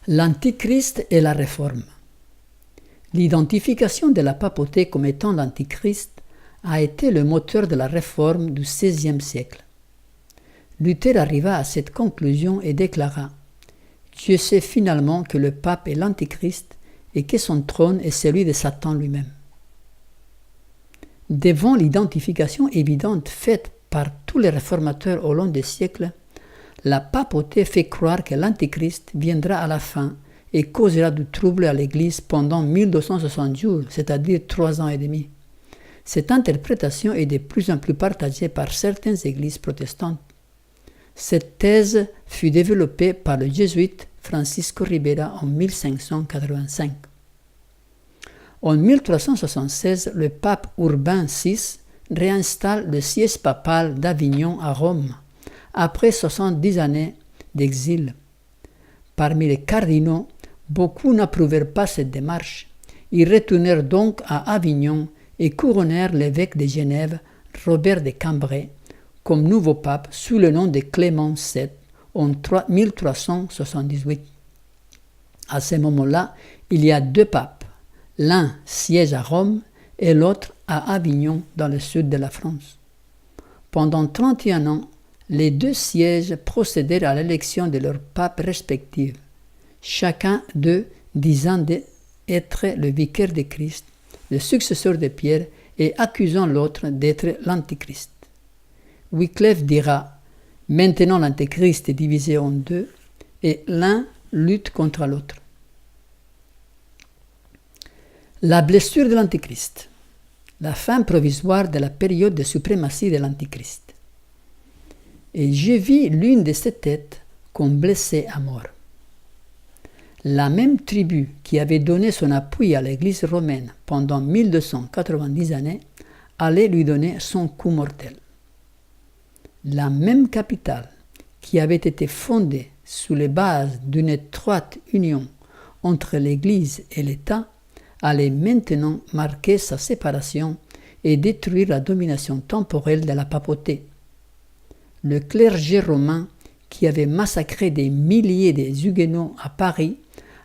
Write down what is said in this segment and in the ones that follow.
L'Antichrist et la Réforme. L'identification de la papauté comme étant l'Antichrist a été le moteur de la Réforme du XVIe siècle. Luther arriva à cette conclusion et déclara « Dieu sait finalement que le pape est l'Antichrist et que son trône est celui de Satan lui-même. » Devant l'identification évidente faite par tous les réformateurs au long des siècles, la papauté fait croire que l'Antichrist viendra à la fin et causera du trouble à l'Église pendant 1260 jours, c'est-à-dire 3 ans et demi. Cette interprétation est de plus en plus partagée par certaines églises protestantes. Cette thèse fut développée par le jésuite Francisco Ribera en 1585. En 1376, le pape Urbain VI réinstalle le siège papal d'Avignon à Rome, après 70 années d'exil. Parmi les cardinaux, beaucoup n'approuvèrent pas cette démarche. Ils retournèrent donc à Avignon et couronnèrent l'évêque de Genève, Robert de Cambrai, comme nouveau pape sous le nom de Clément VII en 1378. À ce moment-là, il y a 2 papes. L'un siège à Rome et l'autre à Avignon dans le sud de la France. Pendant 31 ans, les 2 sièges procédèrent à l'élection de leurs papes respectifs, chacun d'eux disant d'être le vicaire de Christ, le successeur de Pierre, et accusant l'autre d'être l'Antichrist. Wycliffe dira « Maintenant l'Antichrist est divisé en 2 et l'un lutte contre l'autre. » La blessure de l'Antichrist. La fin provisoire de la période de suprématie de l'Antichrist. Et je vis l'une de ses têtes qu'on blessait à mort. La même tribu qui avait donné son appui à l'Église romaine pendant 1290 années allait lui donner son coup mortel. La même capitale qui avait été fondée sous les bases d'une étroite union entre l'Église et l'État allait maintenant marquer sa séparation et détruire la domination temporelle de la papauté. Le clergé romain, qui avait massacré des milliers de huguenots à Paris,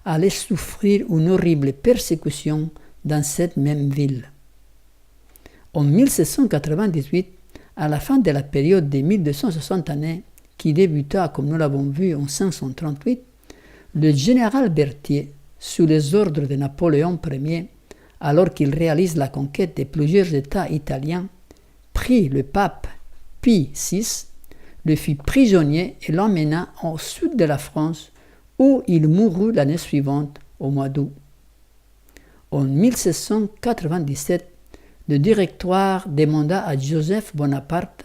allait souffrir une horrible persécution dans cette même ville. En 1798, à la fin de la période des 1260 années, qui débuta, comme nous l'avons vu, en 538, le général Berthier, sous les ordres de Napoléon Ier, alors qu'il réalise la conquête de plusieurs États italiens, prit le pape Pie VI, le fit prisonnier et l'emmena au sud de la France, où il mourut l'année suivante, au mois d'août. En 1797, le Directoire demanda à Joseph Bonaparte,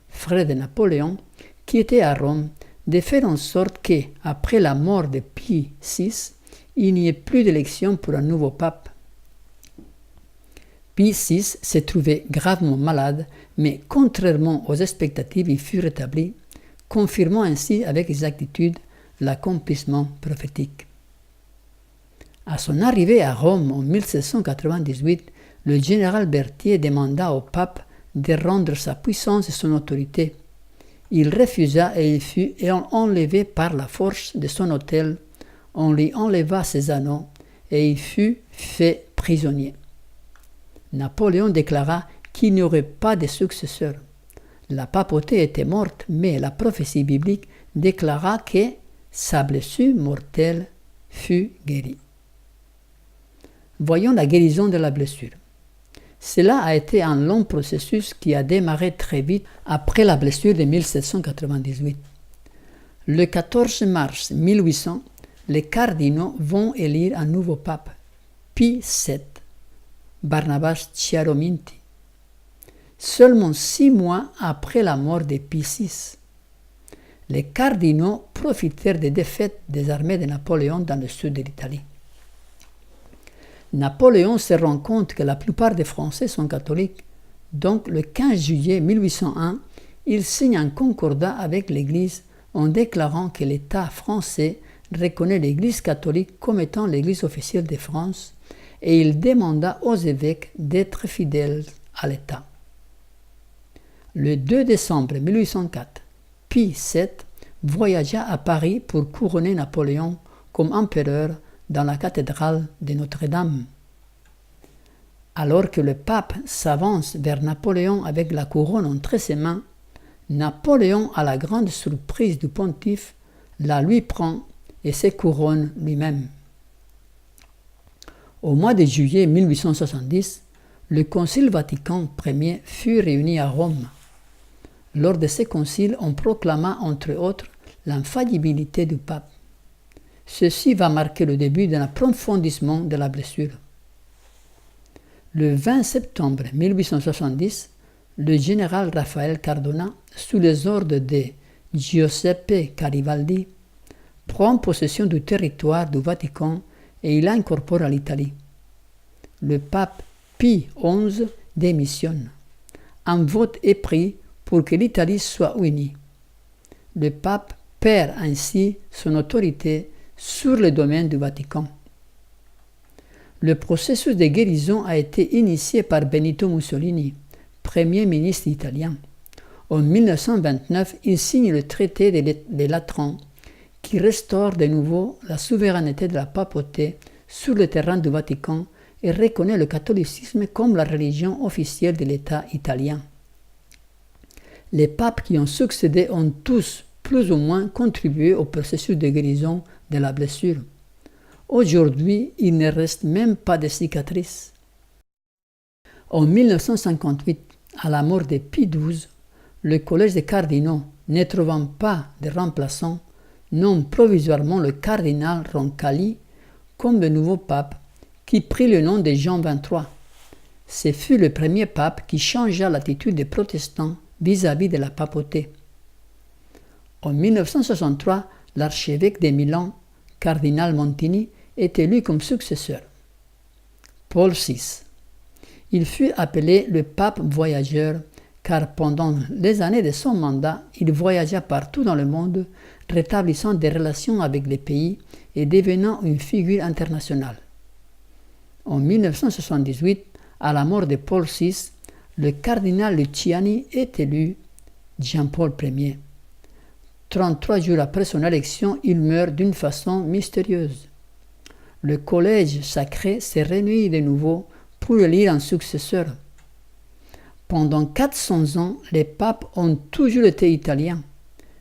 frère de Napoléon, qui était à Rome, de faire en sorte que, après la mort de Pie VI, il n'y ait plus d'élection pour un nouveau pape. Pie VI s'est trouvé gravement malade, mais contrairement aux expectatives, il fut rétabli, confirmant ainsi avec exactitude l'accomplissement prophétique. À son arrivée à Rome en 1798, le général Berthier demanda au pape de rendre sa puissance et son autorité. Il refusa et il fut enlevé par la force de son autel. On lui enleva ses anneaux et il fut fait prisonnier. Napoléon déclara qu'il n'y aurait pas de successeur. La papauté était morte, mais la prophétie biblique déclara que sa blessure mortelle fut guérie. Voyons la guérison de la blessure. Cela a été un long processus qui a démarré très vite après la blessure de 1798. Le 14 mars 1800, les cardinaux vont élire un nouveau pape, Pie VII, Barnabas Chiarominti, seulement 6 mois après la mort de Pie VI. Les cardinaux profitèrent des défaites des armées de Napoléon dans le sud de l'Italie. Napoléon se rend compte que la plupart des Français sont catholiques, donc le 15 juillet 1801, il signe un concordat avec l'Église en déclarant que l'État français reconnaît l'Église catholique comme étant l'Église officielle de France et il demanda aux évêques d'être fidèles à l'État. Le 2 décembre 1804, Pie VII voyagea à Paris pour couronner Napoléon comme empereur dans la cathédrale de Notre-Dame. Alors que le pape s'avance vers Napoléon avec la couronne entre ses mains, Napoléon, à la grande surprise du pontife, la lui prend et se couronne lui-même. Au mois de juillet 1870, le Concile Vatican Ier fut réuni à Rome. Lors de ce concile, on proclama entre autres l'infaillibilité du pape. Ceci va marquer le début d'un approfondissement de la blessure. Le 20 septembre 1870, le général Raphaël Cardona, sous les ordres de Giuseppe Garibaldi, prend possession du territoire du Vatican et il l'incorpore à l'Italie. Le pape Pie XI démissionne. Un vote est pris pour que l'Italie soit unie. Le pape perd ainsi son autorité sur le domaine du Vatican. Le processus de guérison a été initié par Benito Mussolini, Premier ministre italien. En 1929, il signe le traité de Latran qui restaure de nouveau la souveraineté de la papauté sur le terrain du Vatican et reconnaît le catholicisme comme la religion officielle de l'État italien. Les papes qui ont succédé ont tous plus ou moins contribué au processus de guérison de la blessure. Aujourd'hui, il ne reste même pas de cicatrices. En 1958, à la mort de Pie XII, le collège des cardinaux, ne trouvant pas de remplaçant, nomme provisoirement le cardinal Roncalli comme le nouveau pape, qui prit le nom de Jean XXIII. Ce fut le premier pape qui changea l'attitude des protestants vis-à-vis de la papauté. En 1963, l'archevêque de Milan, cardinal Montini, est élu comme successeur. Paul VI. Il fut appelé le pape voyageur car pendant les années de son mandat, il voyagea partout dans le monde, rétablissant des relations avec les pays et devenant une figure internationale. En 1978, à la mort de Paul VI, le cardinal Luciani est élu Jean-Paul Ier. 33 jours après son élection, il meurt d'une façon mystérieuse. Le collège sacré se réunit de nouveau pour élire un successeur. Pendant 400 ans, les papes ont toujours été italiens.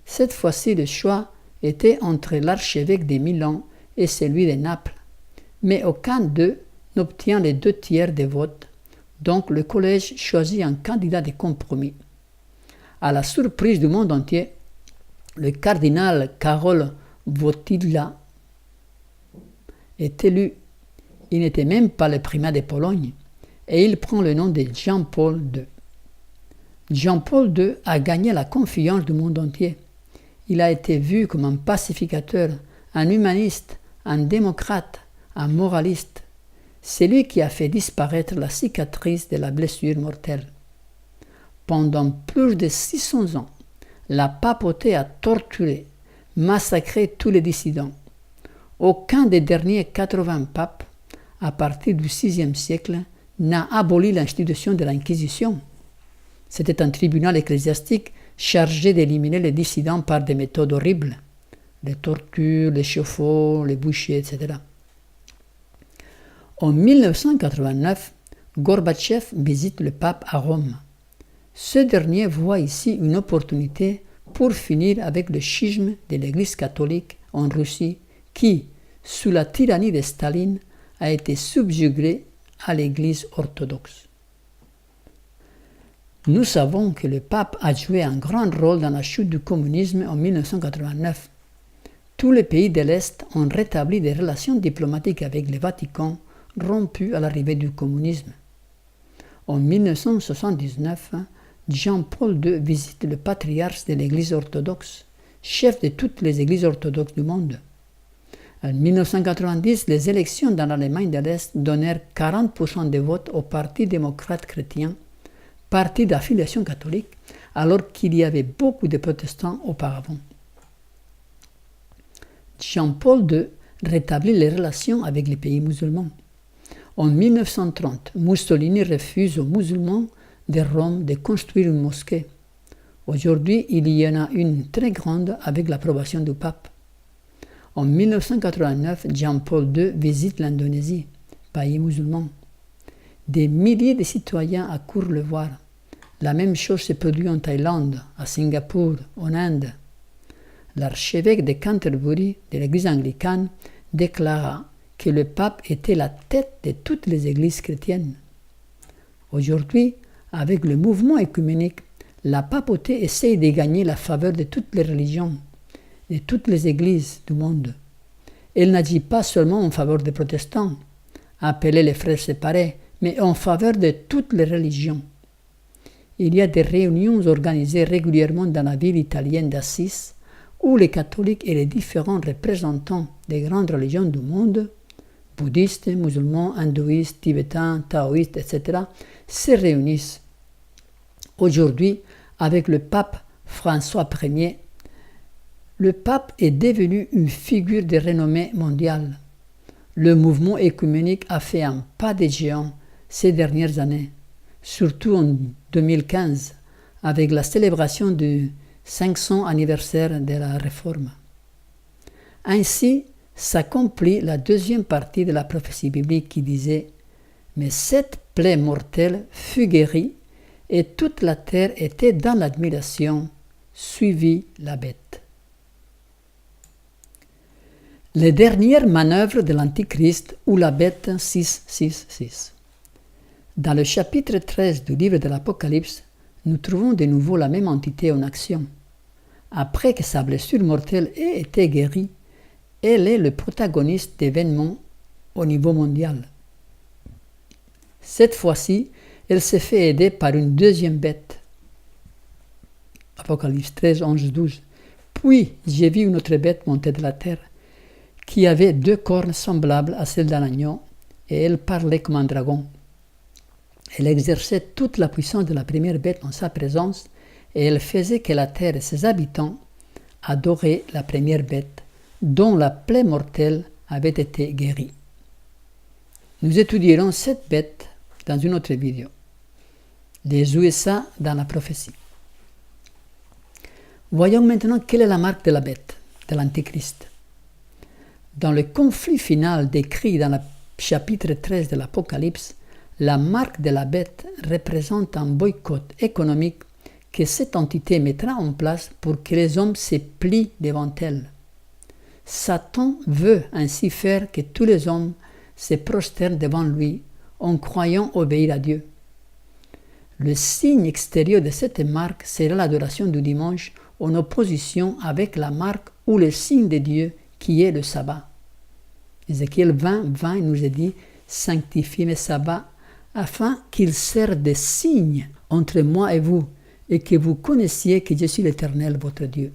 Cette fois-ci, le choix était entre l'archevêque de Milan et celui de Naples. Mais aucun d'eux n'obtient les 2/3 des votes, donc le collège choisit un candidat de compromis. À la surprise du monde entier, le cardinal Karol Wojtyła est élu. Il n'était même pas le primat de Pologne et il prend le nom de Jean-Paul II. Jean-Paul II a gagné la confiance du monde entier. Il a été vu comme un pacificateur, un humaniste, un démocrate, un moraliste. C'est lui qui a fait disparaître la cicatrice de la blessure mortelle. Pendant plus de 600 ans, la papauté a torturé, massacré tous les dissidents. Aucun des derniers 80 papes, à partir du VIe siècle, n'a aboli l'institution de l'Inquisition. C'était un tribunal ecclésiastique chargé d'éliminer les dissidents par des méthodes horribles, les tortures, les chauffe-eau, les bouchées, etc. En 1989, Gorbatchev visite le pape à Rome. Ce dernier voit ici une opportunité pour finir avec le schisme de l'Église catholique en Russie qui, sous la tyrannie de Staline, a été subjuguée à l'Église orthodoxe. Nous savons que le pape a joué un grand rôle dans la chute du communisme en 1989. Tous les pays de l'Est ont rétabli des relations diplomatiques avec le Vatican, rompues à l'arrivée du communisme. En 1979, Jean-Paul II visite le patriarche de l'Église orthodoxe, chef de toutes les églises orthodoxes du monde. En 1990, les élections dans l'Allemagne de l'Est donnèrent 40% des votes au Parti démocrate chrétien, parti d'affiliation catholique, alors qu'il y avait beaucoup de protestants auparavant. Jean-Paul II rétablit les relations avec les pays musulmans. En 1930, Mussolini refuse aux musulmans de Rome de construire une mosquée. Aujourd'hui, il y en a une très grande avec l'approbation du pape. En 1989, Jean-Paul II visite l'Indonésie, pays musulman. Des milliers de citoyens accourent le voir. La même chose se produit en Thaïlande, à Singapour, en Inde. L'archevêque de Canterbury, de l'église anglicane, déclara que le pape était la tête de toutes les églises chrétiennes. Aujourd'hui, avec le mouvement œcuménique, la papauté essaye de gagner la faveur de toutes les religions, de toutes les églises du monde. Elle n'agit pas seulement en faveur des protestants, appelés les frères séparés, mais en faveur de toutes les religions. Il y a des réunions organisées régulièrement dans la ville italienne d'Assis, où les catholiques et les différents représentants des grandes religions du monde, bouddhistes, musulmans, hindouistes, tibétains, taoïstes, etc., se réunissent. Aujourd'hui, avec le pape François Ier, le pape est devenu une figure de renommée mondiale. Le mouvement œcuménique a fait un pas de géant ces dernières années, surtout en 2015, avec la célébration du 500 anniversaire de la Réforme. Ainsi s'accomplit la deuxième partie de la prophétie biblique qui disait « Mais cette plaie mortelle fut guérie, et toute la terre était dans l'admiration, suivit la bête. » Les dernières manœuvres de l'Antichrist ou la bête 666. Dans le chapitre 13 du livre de l'Apocalypse, nous trouvons de nouveau la même entité en action. Après que sa blessure mortelle ait été guérie, elle est le protagoniste d'événements au niveau mondial. Cette fois-ci, elle se fait aider par une deuxième bête. Apocalypse 13, 11, 12. Puis j'ai vu une autre bête monter de la terre, qui avait 2 cornes semblables à celles d'un agneau, et elle parlait comme un dragon. Elle exerçait toute la puissance de la première bête en sa présence, et elle faisait que la terre et ses habitants adoraient la première bête, dont la plaie mortelle avait été guérie. Nous étudierons cette bête dans une autre vidéo. Les USA dans la prophétie. Voyons maintenant quelle est la marque de la bête, de l'Antichrist. Dans le conflit final décrit dans le chapitre 13 de l'Apocalypse, la marque de la bête représente un boycott économique que cette entité mettra en place pour que les hommes se plient devant elle. Satan veut ainsi faire que tous les hommes se prosternent devant lui en croyant obéir à Dieu. Le signe extérieur de cette marque sera l'adoration du dimanche en opposition avec la marque ou le signe de Dieu qui est le sabbat. Ézéchiel 20, 20 nous est dit « Sanctifie mes sabbats afin qu'ils servent de signe entre moi et vous et que vous connaissiez que je suis l'Éternel votre Dieu. »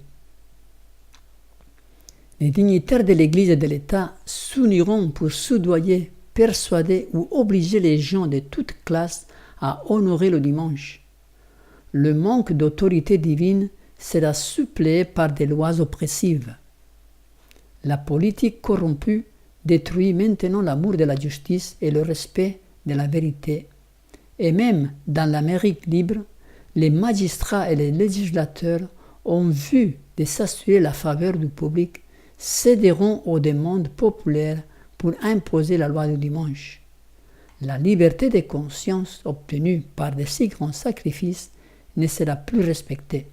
Les dignitaires de l'Église et de l'État s'uniront pour soudoyer, persuader ou obliger les gens de toute classe à honorer le dimanche. Le manque d'autorité divine sera suppléé par des lois oppressives. La politique corrompue détruit maintenant l'amour de la justice et le respect de la vérité. Et même dans l'Amérique libre, les magistrats et les législateurs ont vu de s'assurer la faveur du public, céderont aux demandes populaires pour imposer la loi du dimanche. La liberté de conscience obtenue par de si grands sacrifices ne sera plus respectée.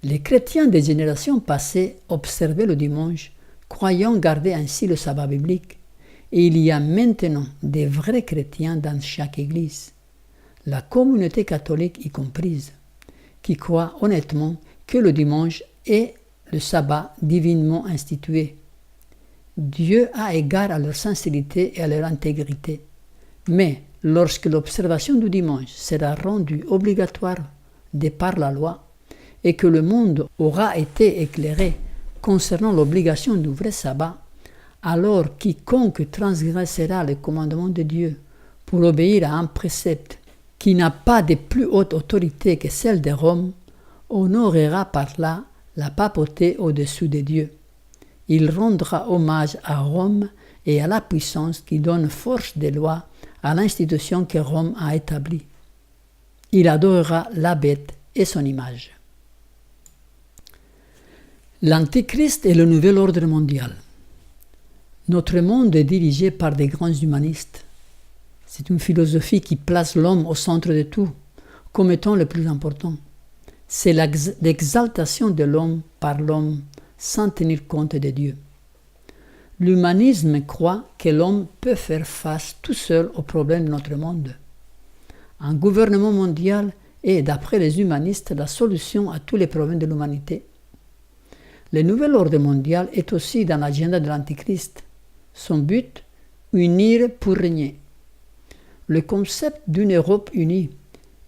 Les chrétiens des générations passées observaient le dimanche, croyant garder ainsi le sabbat biblique, et il y a maintenant des vrais chrétiens dans chaque église, la communauté catholique y comprise, qui croient honnêtement que le dimanche est le sabbat divinement institué. Dieu a égard à leur sincérité et à leur intégrité. Mais lorsque l'observation du dimanche sera rendue obligatoire de par la loi et que le monde aura été éclairé concernant l'obligation du vrai sabbat, alors quiconque transgressera le commandement de Dieu pour obéir à un précepte qui n'a pas de plus haute autorité que celle de Rome, honorera par là la papauté au-dessus de Dieu. Il rendra hommage à Rome et à la puissance qui donne force de loi à l'institution que Rome a établie. Il adorera la bête et son image. L'Antéchrist est le nouvel ordre mondial. Notre monde est dirigé par des grands humanistes. C'est une philosophie qui place l'homme au centre de tout, comme étant le plus important. C'est l'exaltation de l'homme par l'homme, sans tenir compte de Dieu. L'humanisme croit que l'homme peut faire face tout seul aux problèmes de notre monde. Un gouvernement mondial est, d'après les humanistes, la solution à tous les problèmes de l'humanité. Le nouvel ordre mondial est aussi dans l'agenda de l'Antichrist. Son but, unir pour régner. Le concept d'une Europe unie,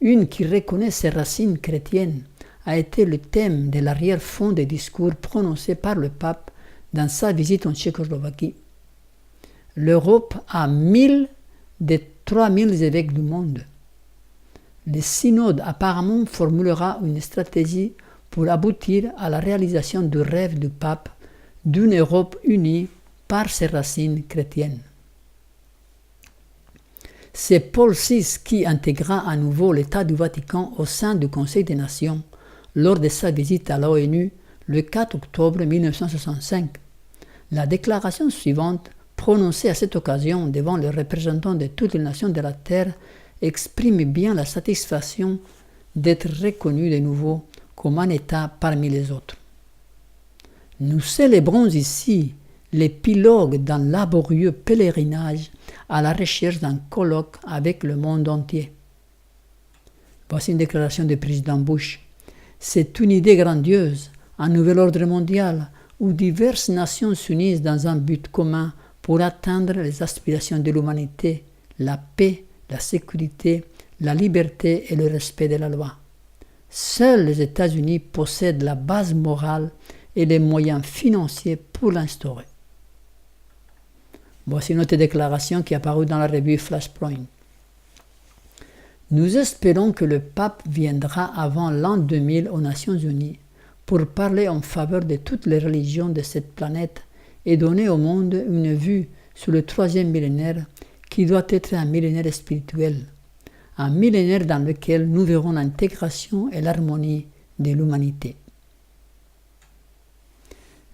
une qui reconnaît ses racines chrétiennes, a été le thème de l'arrière-fond des discours prononcés par le pape dans sa visite en Tchécoslovaquie. L'Europe a 1000 des 3000 évêques du monde. Le synode apparemment formulera une stratégie pour aboutir à la réalisation du rêve du pape d'une Europe unie par ses racines chrétiennes. C'est Paul VI qui intégra à nouveau l'État du Vatican au sein du Conseil des Nations lors de sa visite à l'ONU le 4 octobre 1965. La déclaration suivante, prononcée à cette occasion devant les représentants de toutes les nations de la Terre, exprime bien la satisfaction d'être reconnu de nouveau comme un État parmi les autres. Nous célébrons ici l'épilogue d'un laborieux pèlerinage à la recherche d'un colloque avec le monde entier. Voici une déclaration du président Bush. C'est une idée grandiose, un nouvel ordre mondial où diverses nations s'unissent dans un but commun pour atteindre les aspirations de l'humanité, la paix, la sécurité, la liberté et le respect de la loi. Seuls les États-Unis possèdent la base morale et les moyens financiers pour l'instaurer. Voici une autre déclaration qui est apparue dans la revue Flashpoint. Nous espérons que le pape viendra avant l'an 2000 aux Nations Unies pour parler en faveur de toutes les religions de cette planète et donner au monde une vue sur le 3e millénaire qui doit être un millénaire spirituel, un millénaire dans lequel nous verrons l'intégration et l'harmonie de l'humanité.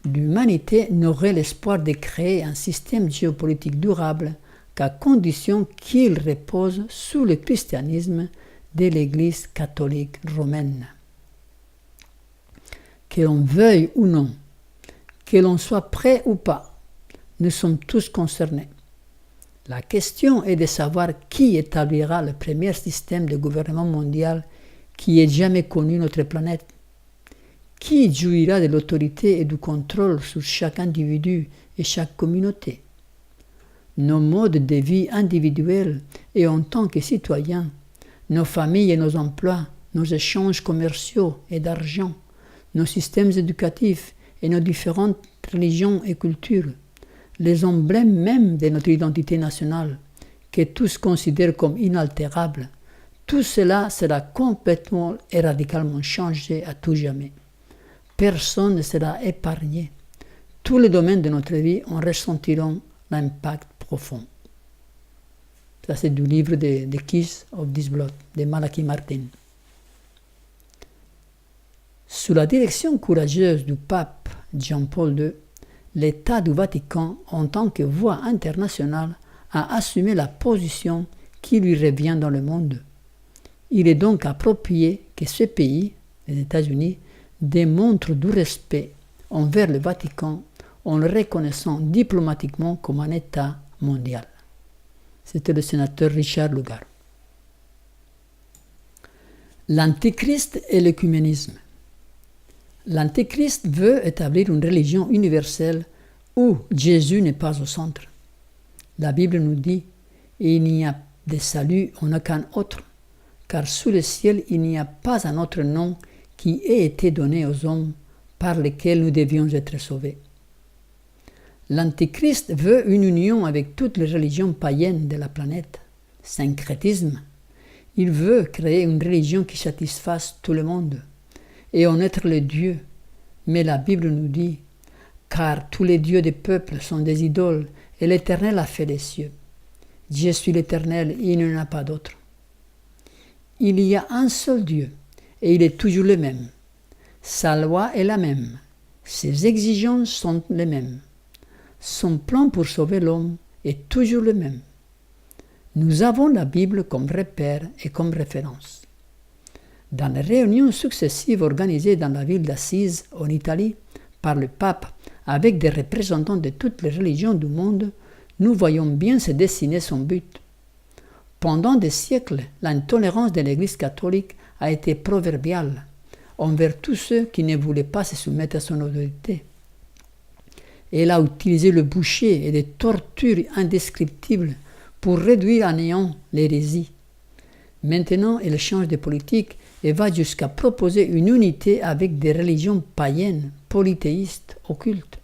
L'humanité n'aurait l'espoir de créer un système géopolitique durable qu'à condition qu'il repose sous le christianisme de l'Église catholique romaine. Que l'on veuille ou non, que l'on soit prêt ou pas, nous sommes tous concernés. La question est de savoir qui établira le premier système de gouvernement mondial qui ait jamais connu notre planète. Qui jouira de l'autorité et du contrôle sur chaque individu et chaque communauté? Nos modes de vie individuels et en tant que citoyens, nos familles et nos emplois, nos échanges commerciaux et d'argent, nos systèmes éducatifs et nos différentes religions et cultures, les emblèmes même de notre identité nationale, que tous considèrent comme inaltérables, tout cela sera complètement et radicalement changé à tout jamais. Personne ne sera épargné. Tous les domaines de notre vie en ressentiront l'impact profond. Ça, c'est du livre The Kiss of This Blood de Malachi Martin. Sous la direction courageuse du pape Jean-Paul II, l'État du Vatican, en tant que voix internationale, a assumé la position qui lui revient dans le monde. Il est donc approprié que ce pays, les États-Unis, démontre du respect envers le Vatican en le reconnaissant diplomatiquement comme un État mondial. C'était le sénateur Richard Lugar. L'Antéchrist et l'œcuménisme. L'Antéchrist veut établir une religion universelle où Jésus n'est pas au centre. La Bible nous dit « Il n'y a de salut en aucun autre, car sous le ciel il n'y a pas un autre nom qui ait été donné aux hommes par lequel nous devions être sauvés. » L'Antéchrist veut une union avec toutes les religions païennes de la planète, syncrétisme. Il veut créer une religion qui satisfasse tout le monde et en être le Dieu. Mais la Bible nous dit « Car tous les dieux des peuples sont des idoles et l'Éternel a fait les cieux. Je suis l'Éternel, il n'y en a pas d'autre. » Il y a un seul Dieu et il est toujours le même. Sa loi est la même. Ses exigences sont les mêmes. Son plan pour sauver l'homme est toujours le même. Nous avons la Bible comme repère et comme référence. Dans les réunions successives organisées dans la ville d'Assise, en Italie, par le pape, avec des représentants de toutes les religions du monde, nous voyons bien se dessiner son but. Pendant des siècles, l'intolérance de l'Église catholique a été proverbiale envers tous ceux qui ne voulaient pas se soumettre à son autorité. Elle a utilisé le boucher et des tortures indescriptibles pour réduire à néant l'hérésie. Maintenant, elle change de politique et va jusqu'à proposer une unité avec des religions païennes, polythéistes, occultes.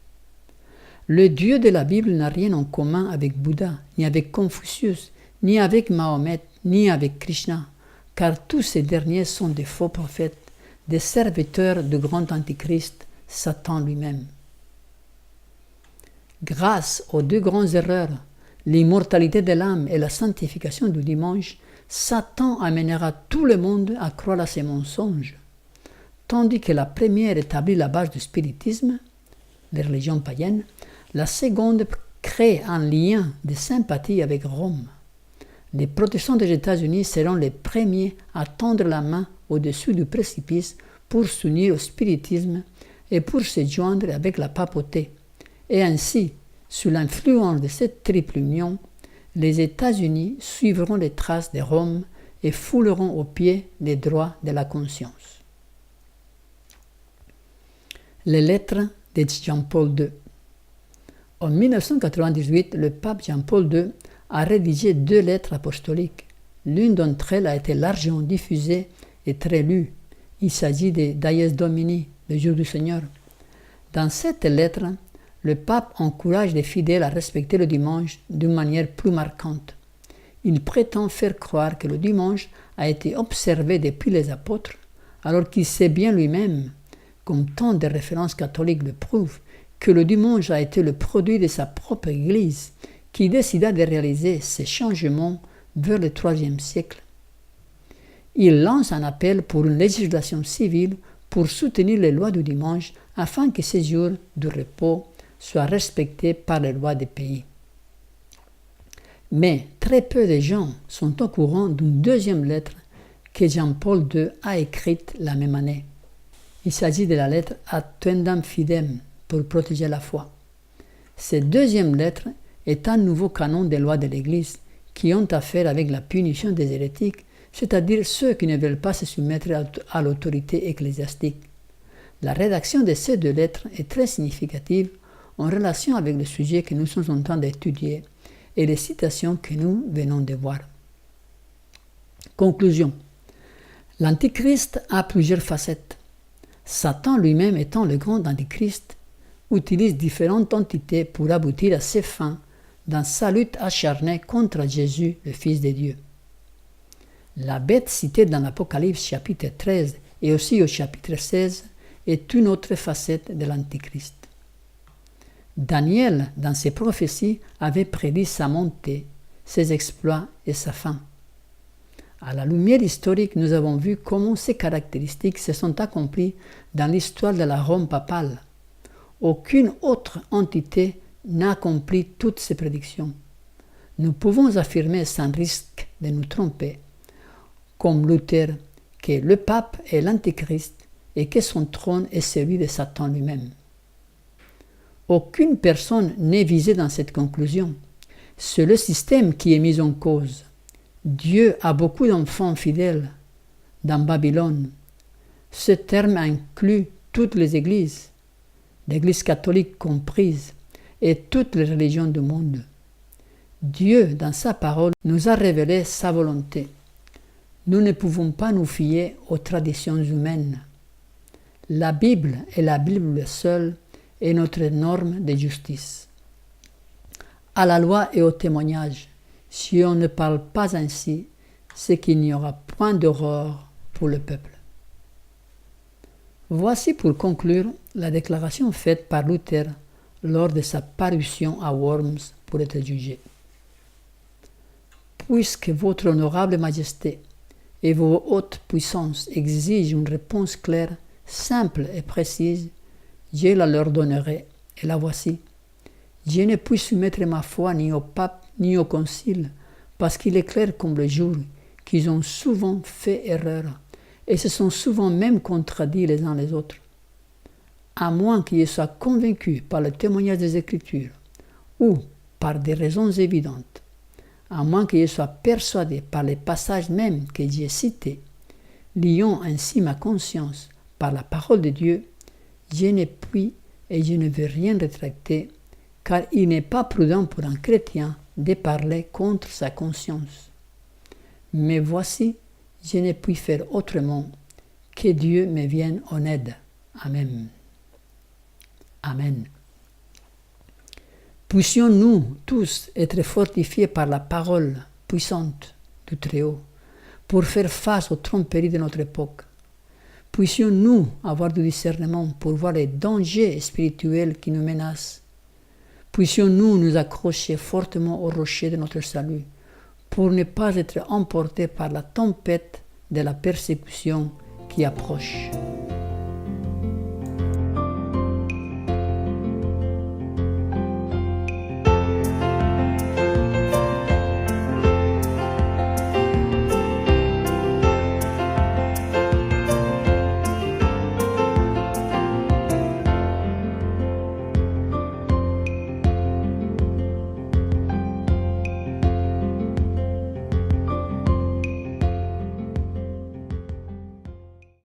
Le Dieu de la Bible n'a rien en commun avec Bouddha, ni avec Confucius, ni avec Mahomet, ni avec Krishna, car tous ces derniers sont des faux prophètes, des serviteurs du grand antichrist, Satan lui-même. Grâce aux deux grandes erreurs, l'immortalité de l'âme et la sanctification du dimanche, Satan amènera tout le monde à croire à ces mensonges, tandis que la première établit la base du spiritisme, les religions païennes, la seconde crée un lien de sympathie avec Rome. Les protestants des États-Unis seront les premiers à tendre la main au-dessus du précipice pour s'unir au spiritisme et pour se joindre avec la papauté. Et ainsi, sous l'influence de cette triple union, les États-Unis suivront les traces de Rome et fouleront aux pieds les droits de la conscience. Les lettres de Jean-Paul II. En 1998, le pape Jean-Paul II a rédigé 2 lettres apostoliques. L'une d'entre elles a été largement diffusée et très lue. Il s'agit de Dies Domini, le jour du Seigneur. Dans cette lettre, le pape encourage les fidèles à respecter le dimanche d'une manière plus marquante. Il prétend faire croire que le dimanche a été observé depuis les apôtres, alors qu'il sait bien lui-même, comme tant de références catholiques le prouvent, que le dimanche a été le produit de sa propre Église, qui décida de réaliser ces changements vers le IIIe siècle. Il lance un appel pour une législation civile pour soutenir les lois du dimanche afin que ces jours de repos soient respectés par les lois des pays. Mais très peu de gens sont au courant d'une deuxième lettre que Jean-Paul II a écrite la même année. Il s'agit de la lettre Attendam Fidem pour protéger la foi. Cette deuxième lettre est un nouveau canon des lois de l'Église qui ont affaire avec la punition des hérétiques, c'est-à-dire ceux qui ne veulent pas se soumettre à l'autorité ecclésiastique. La rédaction de ces 2 lettres est très significative en relation avec le sujet que nous sommes en train d'étudier et les citations que nous venons de voir. Conclusion. L'Antichrist a plusieurs facettes. Satan lui-même étant le grand Antichrist, utilise différentes entités pour aboutir à ses fins dans sa lutte acharnée contre Jésus, le Fils de Dieu. La bête citée dans l'Apocalypse chapitre 13 et aussi au chapitre 16 est une autre facette de l'Antichrist. Daniel, dans ses prophéties, avait prédit sa montée, ses exploits et sa fin. À la lumière historique, nous avons vu comment ces caractéristiques se sont accomplies dans l'histoire de la Rome papale. Aucune autre entité n'a accompli toutes ces prédictions. Nous pouvons affirmer sans risque de nous tromper, comme Luther, que le pape est l'Antichrist et que son trône est celui de Satan lui-même. Aucune personne n'est visée dans cette conclusion. C'est le système qui est mis en cause. Dieu a beaucoup d'enfants fidèles dans Babylone. Ce terme inclut toutes les églises, l'Église catholique comprise, et toutes les religions du monde. Dieu, dans sa parole, nous a révélé sa volonté. Nous ne pouvons pas nous fier aux traditions humaines. La Bible et la Bible seule est notre norme de justice. À la loi et au témoignage, si on ne parle pas ainsi, c'est qu'il n'y aura point d'aurore pour le peuple. Voici pour conclure la déclaration faite par Luther lors de sa parution à Worms pour être jugé. Puisque votre honorable majesté et vos hautes puissances exigent une réponse claire, simple et précise, Dieu la leur donnerait, et la voici. Je ne puis soumettre ma foi ni au pape ni au concile, parce qu'il est clair comme le jour qu'ils ont souvent fait erreur, et se sont souvent même contredits les uns les autres. À moins qu'ils soient convaincus par le témoignage des Écritures, ou par des raisons évidentes, à moins qu'ils soient persuadés par les passages mêmes que j'ai cités, liant ainsi ma conscience par la parole de Dieu, je ne puis et je ne veux rien rétracter, car il n'est pas prudent pour un chrétien de parler contre sa conscience. Mais voici, je ne puis faire autrement, que Dieu me vienne en aide. Amen. Amen. Puissions-nous tous être fortifiés par la parole puissante du Très-Haut pour faire face aux tromperies de notre époque. Puissions-nous avoir du discernement pour voir les dangers spirituels qui nous menacent. Puissions-nous nous accrocher fortement au rocher de notre salut pour ne pas être emportés par la tempête de la persécution qui approche.